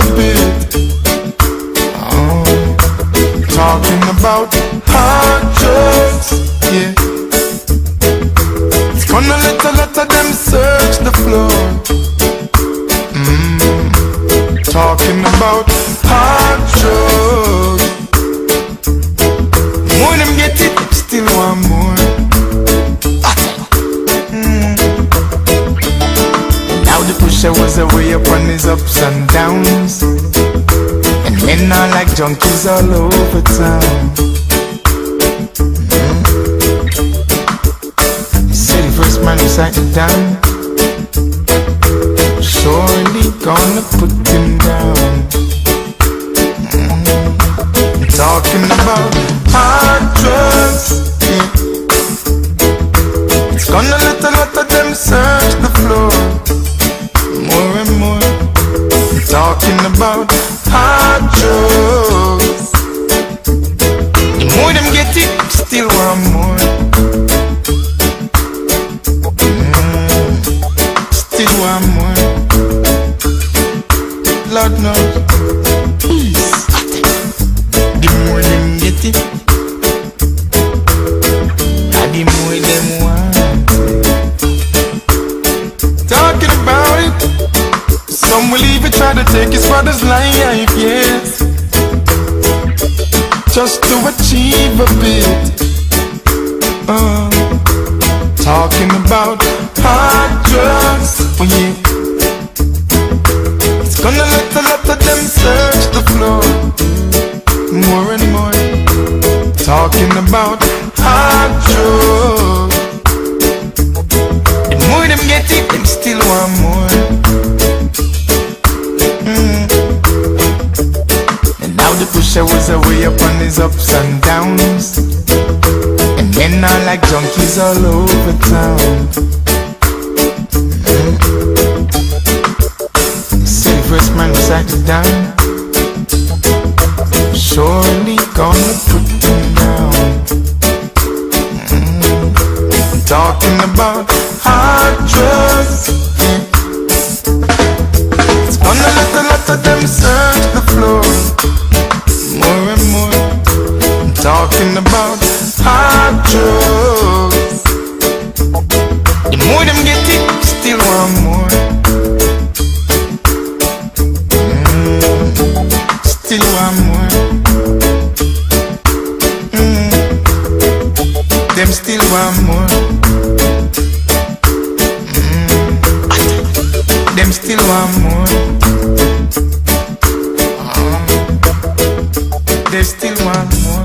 a bit. Talking about hard drugs, yeah. It's gonna let them search the floor. Talking about hard drugs. More them get it, still want more. Now the pusher was away upon his ups and downs, and men are like junkies all over town. He said the first man who sat it down, surely gonna put him down. Talking about hard drugs, yeah. It's gonna let a lot of them search the floor. More and more. Talking about hard drugs. The more them get it, still want more. Still want more. Lord knows. The more them get it, the more them want it. Talking about it, some will even try to take his father's life, yes, just to achieve a bit. Talking about hard drugs, oh yeah. It's gonna let a lot of them search the floor. More and more. Talking about hard drugs. The more them get it, them still want more. And now the pusher was away upon his ups and downs, and men are like junkies all over town. See the first man who sat it down, surely gonna put him down. Talking about hard drugs, yeah. It's gonna let a lot of them search the floor. More and more. Talking about hard drugs. The more them get it, still want more. Still want more. Them still want more. Them still want more. They still want more.